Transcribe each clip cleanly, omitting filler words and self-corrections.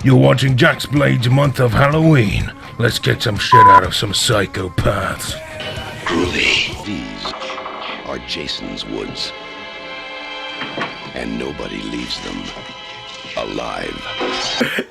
You're watching Jaxblade's Month of Halloween. Let's get some shit out of some psychopaths. Groovy. These are Jason's woods. And nobody leaves them alive.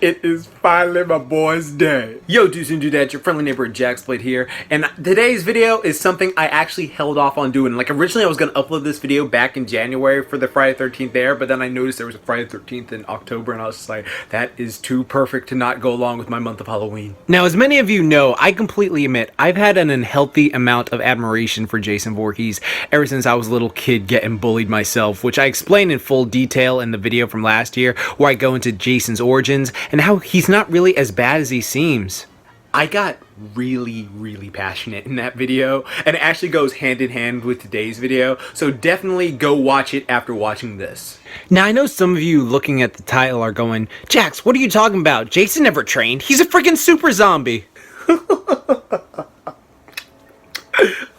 It is finally my boy's day. Yo, dudes and dudettes, your friendly neighbor Jaxblade here, and today's video is something I actually held off on doing. Like, originally I was going to upload this video back in January for the Friday 13th there, but then I noticed there was a Friday 13th in October, and I was just like, that is too perfect to not go along with my month of Halloween. Now, as many of you know, I completely admit I've had an unhealthy amount of admiration for Jason Voorhees ever since I was a little kid getting bullied myself, which I explained in full detail in the video from last year, where I go into Jason's origins and how he's not really as bad as he seems. I got really passionate in that video, and it actually goes hand in hand with today's video, so definitely go watch it after watching this. Now, I know some of you looking at the title are going, Jax, what are you talking about? Jason never trained. He's a freaking super zombie.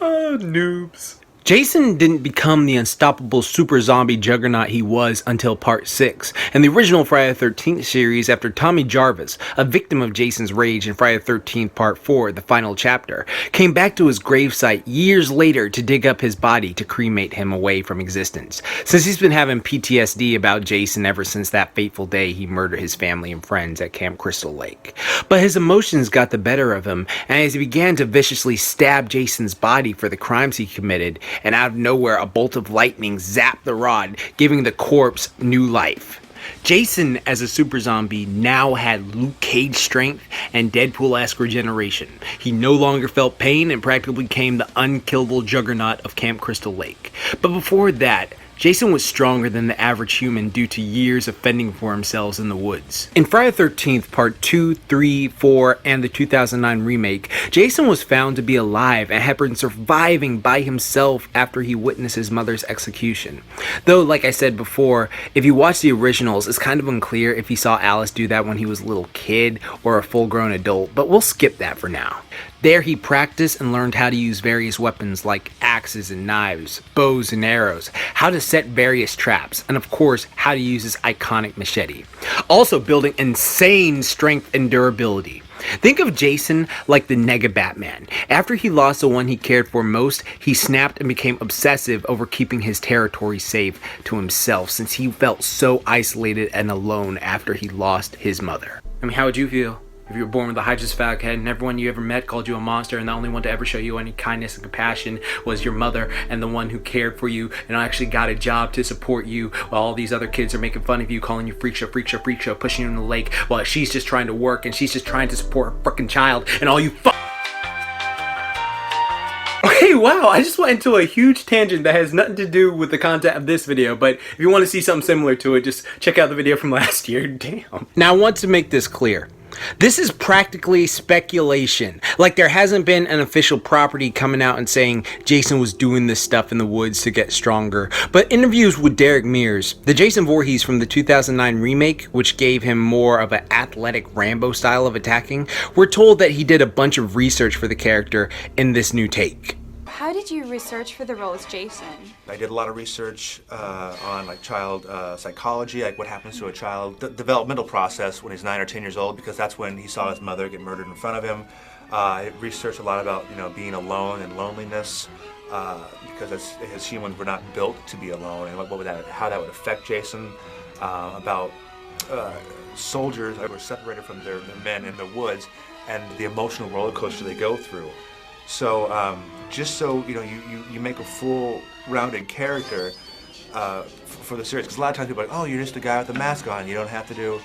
Oh, noobs. Jason didn't become the unstoppable super zombie juggernaut he was until part 6, in the original Friday the 13th series after Tommy Jarvis, a victim of Jason's rage in Friday the 13th part 4, the final chapter, came back to his gravesite years later to dig up his body to cremate him away from existence, since he's been having PTSD about Jason ever since that fateful day he murdered his family and friends at Camp Crystal Lake. But his emotions got the better of him, and as he began to viciously stab Jason's body for the crimes he committed, and out of nowhere a bolt of lightning zapped the rod, giving the corpse new life. Jason, as a super zombie, now had Luke Cage strength and Deadpool-esque regeneration. He no longer felt pain and practically became the unkillable juggernaut of Camp Crystal Lake. But before that, Jason was stronger than the average human due to years of fending for himself in the woods. In Friday the 13th, Part 2, 3, 4, and the 2009 remake, Jason was found to be alive and had been surviving by himself after he witnessed his mother's execution. Though, like I said before, if you watch the originals, it's kind of unclear if he saw Alice do that when he was a little kid or a full-grown adult, but we'll skip that for now. There he practiced and learned how to use various weapons like axes and knives, bows and arrows, how to set various traps, and of course, how to use his iconic machete. Also building insane strength and durability. Think of Jason like the Nega Batman. After he lost the one he cared for most, he snapped and became obsessive over keeping his territory safe to himself since he felt so isolated and alone after he lost his mother. I mean, how would you feel if you were born with a hydrocephalic head and everyone you ever met called you a monster, and the only one to ever show you any kindness and compassion was your mother, and the one who cared for you and actually got a job to support you while all these other kids are making fun of you, calling you freak show, pushing you in the lake while she's just trying to work and she's just trying to support her freaking child, and all you Okay, wow, I just went into a huge tangent that has nothing to do with the content of this video, but if you want to see something similar to it, just check out the video from last year. Damn. Now, I want to make this clear. This is practically speculation. Like, there hasn't been an official property coming out and saying Jason was doing this stuff in the woods to get stronger. But interviews with Derek Mears, the Jason Voorhees from the 2009 remake, which gave him more of an athletic Rambo style of attacking, were told that he did a bunch of research for the character in this new take. How did you research for the role as Jason? I did a lot of research on like child psychology, like what happens to a child, the developmental process when he's 9 or 10 years old, because that's when he saw his mother get murdered in front of him. I researched a lot about being alone and loneliness, because as humans we're not built to be alone, and how that would affect Jason. About soldiers that were separated from their men in the woods and the emotional roller coaster they go through. So just so you make a full rounded character for the series, because a lot of times people are like, oh, you're just a guy with a mask on, you don't have to do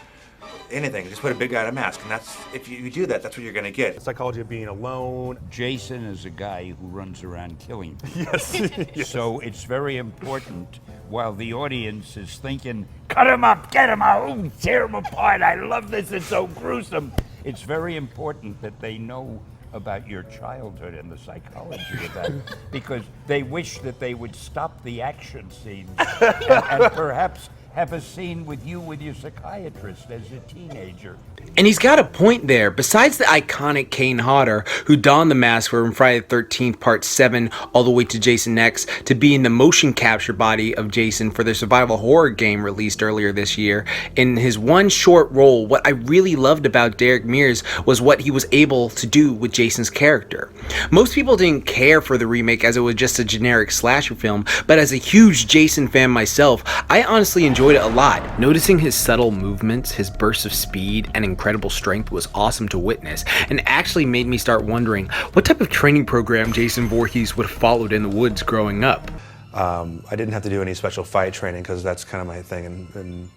anything, just put a big guy in a mask, and that's, if you do that, that's what you're going to get. The psychology of being alone. Jason is a guy who runs around killing people. Yes. Yes. So it's very important, while the audience is thinking, cut him up, get him out, ooh, tear him apart, I love this, it's so gruesome. It's very important that they know about your childhood and the psychology of that, because they wish that they would stop the action scenes and perhaps have a scene with you with your psychiatrist as a teenager. And he's got a point there. Besides the iconic Kane Hodder, who donned the mask from Friday the 13th Part 7 all the way to Jason X, to being the motion capture body of Jason for the survival horror game released earlier this year, in his one short role, what I really loved about Derek Mears was what he was able to do with Jason's character. Most people didn't care for the remake as it was just a generic slasher film, but as a huge Jason fan myself, I honestly enjoyed it a lot. Noticing his subtle movements, his bursts of speed, and incredible strength was awesome to witness, and actually made me start wondering what type of training program Jason Voorhees would have followed in the woods growing up. I didn't have to do any special fight training because that's kind of my thing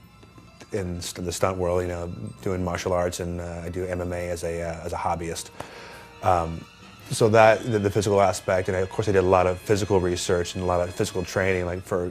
in the stunt world, you know, doing martial arts, and I do MMA as a hobbyist. So that, the physical aspect, and of course I did a lot of physical research and a lot of physical training, like for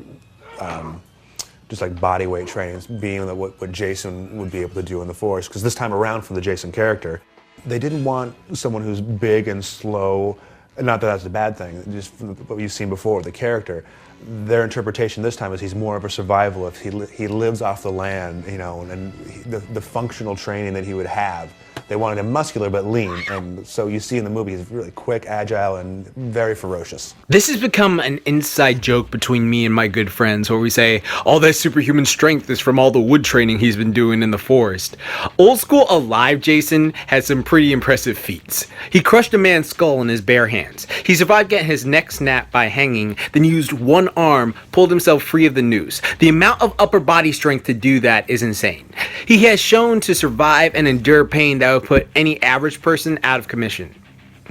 just like body weight training, being what Jason would be able to do in the Force. Because this time around, for the Jason character, they didn't want someone who's big and slow. Not that that's a bad thing, just from what you've seen before with the character. Their interpretation this time is he's more of a survivalist. He lives off the land, you know, and the functional training that he would have. They wanted him muscular but lean, and so you see in the movie he's really quick, agile, and very ferocious. This has become an inside joke between me and my good friends where we say all that superhuman strength is from all the wood training he's been doing in the forest. Old school alive Jason had some pretty impressive feats. He crushed a man's skull in his bare hands. He survived getting his neck snapped by hanging, then used one arm, pulled himself free of the noose. The amount of upper body strength to do that is insane. He has shown to survive and endure pain that would put any average person out of commission.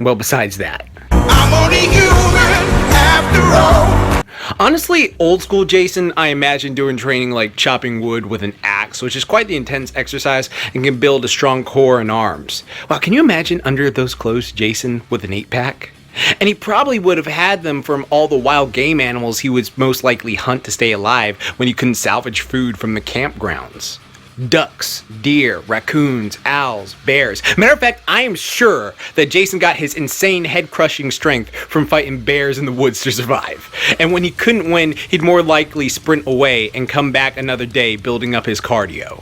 Well, besides that. I'm only human after all. Honestly, old school Jason, I imagine doing training like chopping wood with an axe, which is quite the intense exercise and can build a strong core and arms. Wow, can you imagine under those clothes Jason with an 8-pack? And he probably would have had them from all the wild game animals he would most likely hunt to stay alive when he couldn't salvage food from the campgrounds. Ducks, deer, raccoons, owls, bears. Matter of fact, I am sure that Jason got his insane head-crushing strength from fighting bears in the woods to survive. And when he couldn't win, he'd more likely sprint away and come back another day building up his cardio.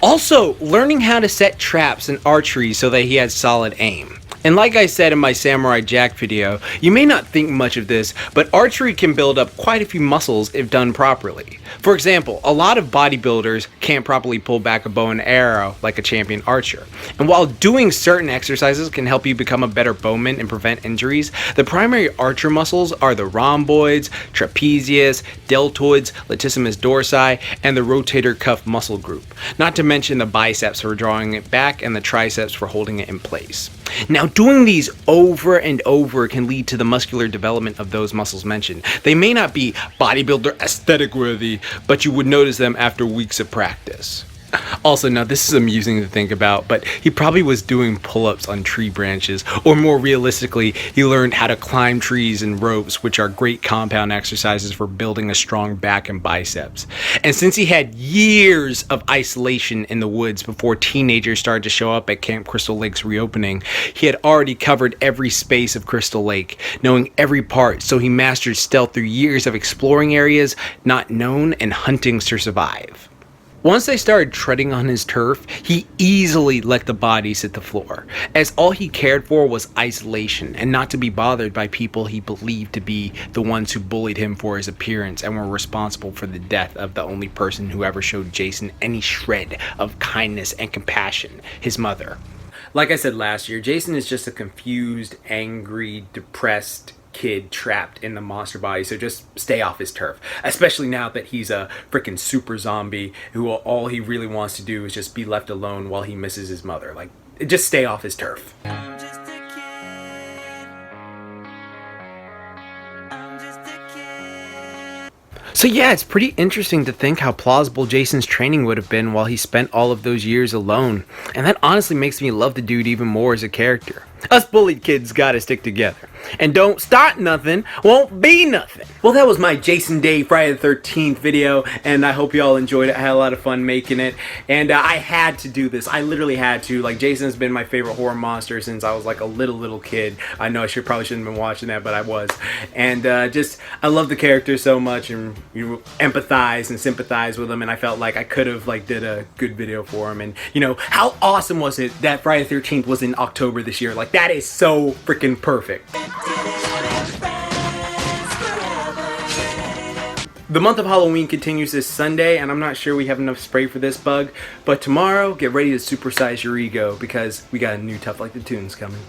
Also, learning how to set traps and archery so that he had solid aim. And like I said in my Samurai Jack video, you may not think much of this, but archery can build up quite a few muscles if done properly. For example, a lot of bodybuilders can't properly pull back a bow and arrow like a champion archer. And while doing certain exercises can help you become a better bowman and prevent injuries, the primary archer muscles are the rhomboids, trapezius, deltoids, latissimus dorsi, and the rotator cuff muscle group. Not to mention the biceps for drawing it back and the triceps for holding it in place. Now, doing these over and over can lead to the muscular development of those muscles mentioned. They may not be bodybuilder aesthetic worthy, but you would notice them after weeks of practice. Also, now this is amusing to think about, but he probably was doing pull-ups on tree branches, or more realistically, he learned how to climb trees and ropes, which are great compound exercises for building a strong back and biceps. And since he had years of isolation in the woods before teenagers started to show up at Camp Crystal Lake's reopening, he had already covered every space of Crystal Lake, knowing every part, so he mastered stealth through years of exploring areas not known and hunting to survive. Once they started treading on his turf, he easily let the bodies hit the floor, as all he cared for was isolation and not to be bothered by people he believed to be the ones who bullied him for his appearance and were responsible for the death of the only person who ever showed Jason any shred of kindness and compassion, his mother. Like I said last year, Jason is just a confused, angry, depressed kid trapped in the monster body, so just stay off his turf, especially now that he's a freaking super zombie who all he really wants to do is just be left alone while he misses his mother. Like, just stay off his turf. So yeah, it's pretty interesting to think how plausible Jason's training would have been while he spent all of those years alone, and that honestly makes me love the dude even more as a character. Us bullied kids gotta stick together. And don't start nothing, won't be nothing. Well, that was my Jason Day Friday the 13th video, and I hope you all enjoyed it. I had a lot of fun making it, and I had to do this. I literally had to. Like, Jason's been my favorite horror monster since I was like a little kid. I know I probably shouldn't have been watching that, but I was. And I love the character so much, and you empathize and sympathize with him, and I felt like I could have like did a good video for him. And you know, how awesome was it that Friday the 13th was in October this year? Like, that is so freaking perfect. The month of Halloween continues this Sunday, and I'm not sure we have enough spray for this bug, but tomorrow, get ready to supersize your ego because we got a new Tough Like the Tunes coming.